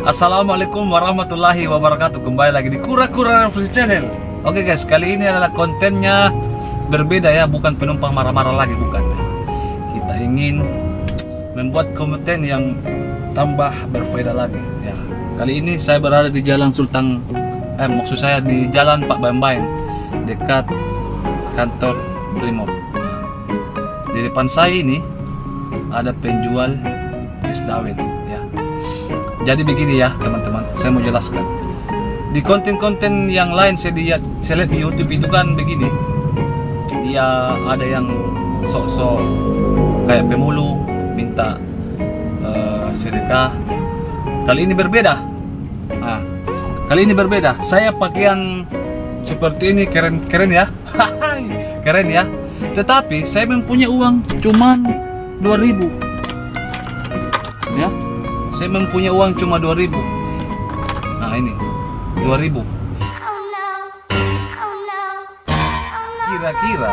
Assalamualaikum warahmatullahi wabarakatuh. Kembali lagi di Kura-Kura Revolusi Channel. Oke guys, kali ini adalah kontennya berbeda ya, bukan penumpang marah-marah lagi, bukan. Kita ingin membuat konten yang tambah berbeda lagi ya. Kali ini saya berada di Jalan Sultan, maksud saya di Jalan Pak Bambain, dekat kantor Brimob. Di depan saya ini ada penjual es dawet ya. Jadi begini ya teman-teman, saya mau jelaskan. Di konten-konten yang lain saya lihat di YouTube itu kan begini, dia ada yang sok-sok kayak pemulung minta sedekah. Kali ini berbeda. Nah, kali ini berbeda. Saya pakaian seperti ini keren ya, keren ya. Tetapi saya mempunyai uang cuman 2.000 ya. Saya mempunyai uang cuma 2.000. Nah ini 2.000. Kira-kira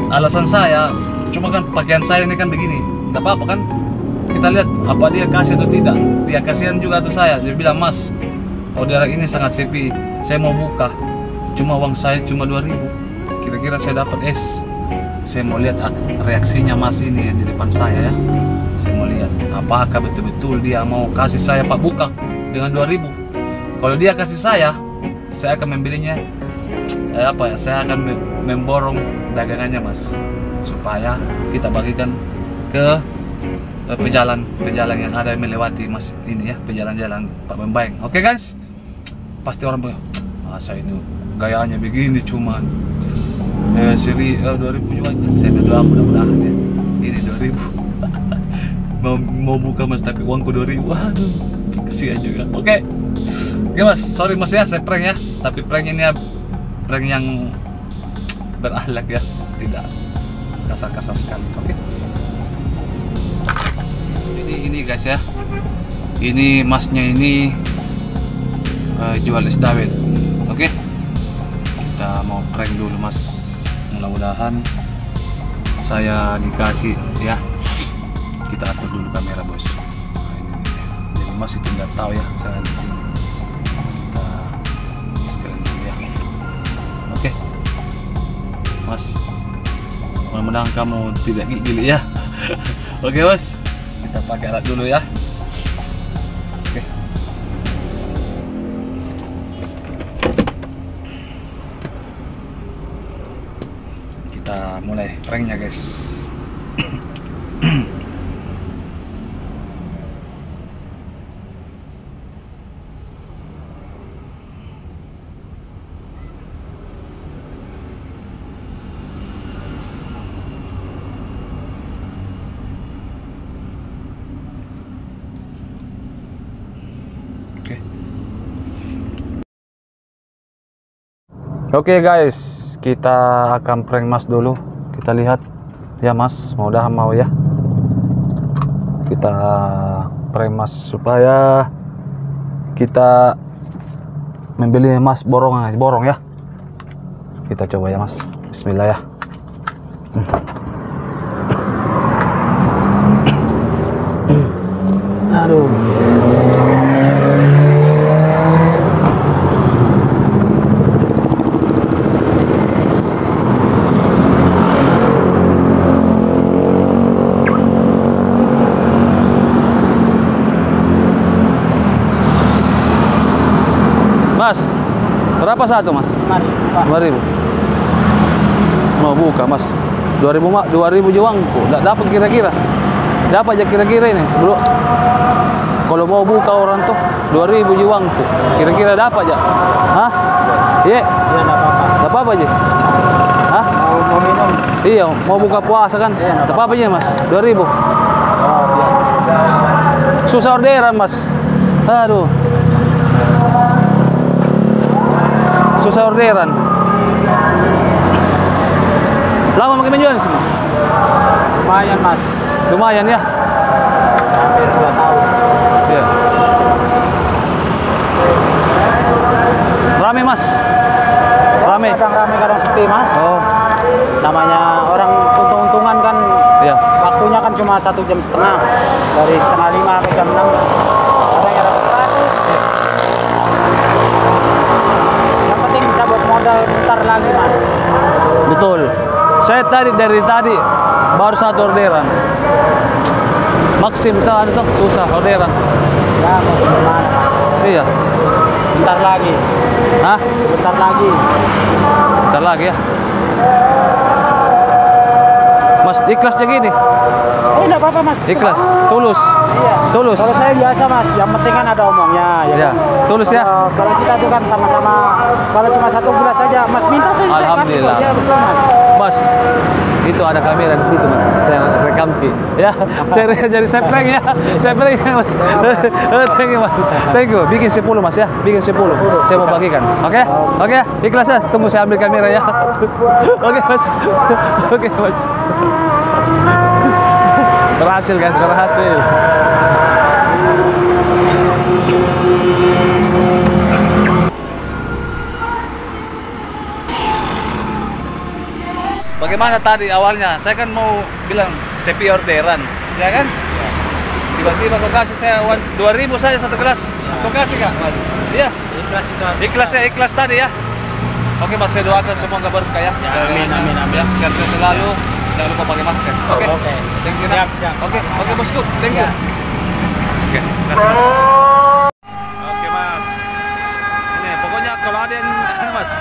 alasan saya, cuma kan pakaian saya ini kan begini, nggak apa-apa kan? Kita lihat apa dia kasih atau tidak. Dia kasihan juga tuh saya. Dia bilang, Mas, orderan ini sangat sepi, saya mau buka, cuma uang saya cuma 2.000. Kira-kira saya dapat es. Saya mau lihat reaksinya Mas ini di depan saya ya. Saya mau lihat apakah betul-betul dia mau kasih saya Pak buka dengan 2.000. Kalau dia kasih saya akan membelinya saya akan memborong dagangannya Mas, supaya kita bagikan ke pejalan yang ada yang melewati Mas ini ya, pejalan-jalan Pak Bambain. Oke guys, pasti orang bilang, masa ini gayanya begini cuman 2.000 juga. Saya berdoa mudah-mudahan ya ini 2.000. mau buka Mas, tapi uangku 2.000. Waduh, kasihan juga. Oke Mas, sorry Mas ya, saya prank ya, tapi prank ini prank yang berakhlak ya, tidak kasar-kasar sekali. Oke. Ini guys ya, ini Masnya ini jual es dawet. Oke, kita mau prank dulu Mas, mudah-mudahan saya dikasih ya. Kita atur dulu kamera bos. Jadi Mas itu nggak tahu ya saya di sini. Kita sekalian dulu ya. Oke, Mas, mudah-mudahan kamu tidak gigil ya. Oke Mas, kita pakai alat dulu ya. Oke. Kita mulai pranknya guys. Oke guys, kita akan prank Mas dulu. Kita lihat ya Mas, mudah mau ya. Kita prank Mas supaya kita membeli Mas borong ya. Kita coba ya Mas. Bismillah ya. Aduh. Mas, berapa satu Mas? 5.000. Mau buka Mas? 2.000 juangku. Nggak dapat kira-kira. Dapat aja kira-kira ini bro. Kalau mau buka orang tuh 2.000 juangku. Kira-kira dapat aja. Hah? Iya. Nggak apa-apa aja. Hah? Mau minum? Iya, mau buka puasa kan? Nggak apa-apa aja Mas. 2.000. Susah orderan Mas. Aduh. Susah orderan. Lama makin menjual sih Mas? Lumayan Mas. Lumayan ya? Hampir 2 tahun. Iya. Rame Mas? Rame? Kadang rame, kadang sepi Mas. Oh. Namanya orang untung-untungan kan. Iya. Waktunya kan cuma 1,5 jam, dari setengah 5 sampai jam 6. lihat tadi dari tadi baru satu orderan. Maxim tuh tuh susah orderan. Ya, mau kemana? Iya. Bentar lagi. Hah? Bentar lagi. Bentar lagi ya. Mas ikhlas aja gini. Enggak apa-apa, Mas. Ikhlas, tulus. Iya. Tulus. Kalau saya biasa, Mas, yang penting kan ada omongnya ya. Ya, Kan? tulus ya. Kalau kita tuh kan sama-sama, kalau cuma satu gelas saja, Mas minta saya kasih. Alhamdulillah. Ya, betul, Mas. Mas, itu ada kamera di situ, Mas. Saya rekam Ki. Ya, jadi saya prank ya. Saya prank ya, Mas. Thank you, Mas. Thank you. Bikin 10, Mas ya. Bikin 10. Saya mau bagikan. Oke? Oke, ikhlas ya. Tunggu saya ambil kamera ya. Oke, Mas. Oke, Mas. Berhasil, guys. Berhasil. Bagaimana tadi awalnya? Saya kan mau bilang sepi orderan, ya kan? Tiba-tiba kau kasih saya 2.000 saja satu gelas. Kau kasih Kak, Mas? Iya. Ikhlas itu. Ikhlas ya, ikhlas tadi ya. Oke Mas, saya doakan semoga berkah ya. Amin, amin, amin. Ya, sehat selalu. Jangan lupa pakai masker. Oke. Oke. Thank you. Siap, siap. Oke, bosku. Thank you. Ya. Oke, terima kasih Mas. Oke Mas. Ini pokoknya kalau ada yang Mas.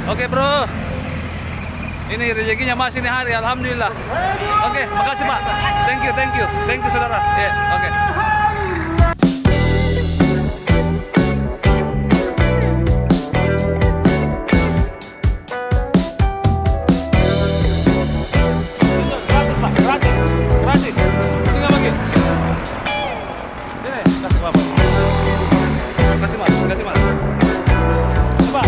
Oke bro, ini rezekinya Mas ini hari, alhamdulillah. Oke, makasih Pak. Thank you saudara. Ya, oke. Gratis Pak, gratis. Tinggal bagi. Ini, kasih Bapak. Kasih Mas. Coba.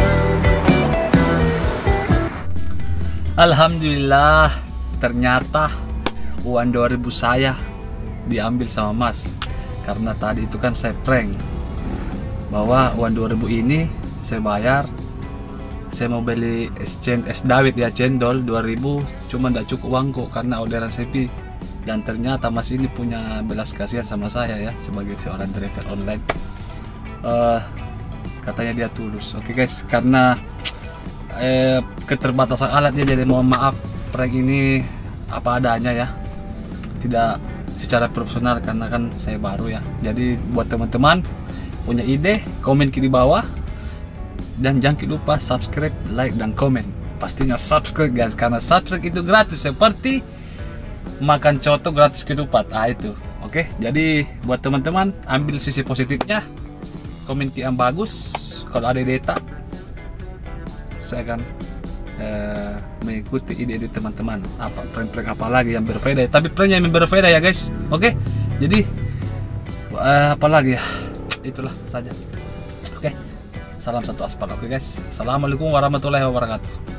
Alhamdulillah, ternyata uang 2.000 saya diambil sama Mas. Karena tadi itu kan saya prank bahwa uang 2.000 ini saya bayar. Saya mau beli es dawet ya, cendol 2.000, cuma tidak cukup uangku karena orderan sepi. Dan ternyata Mas ini punya belas kasihan sama saya ya, sebagai seorang driver online. Katanya dia tulus. Oke guys, karena keterbatasan alatnya, jadi mohon maaf prank ini apa adanya ya, tidak secara profesional karena kan saya baru ya. Jadi buat teman-teman punya ide, komen di bawah, dan jangan lupa subscribe, like, dan komen. Pastinya subscribe guys, karena subscribe itu gratis seperti makan coto gratis ketupat. Itu oke. Jadi buat teman-teman ambil sisi positifnya, komen yang bagus. Kalau ada data, saya akan mengikuti ide-ide teman-teman, apa prank-prank apa lagi yang berbeda, tapi pranknya yang berbeda ya guys. Oke, jadi apa lagi ya, itulah saja. Oke, salam satu aspal. Oke guys, assalamualaikum warahmatullahi wabarakatuh.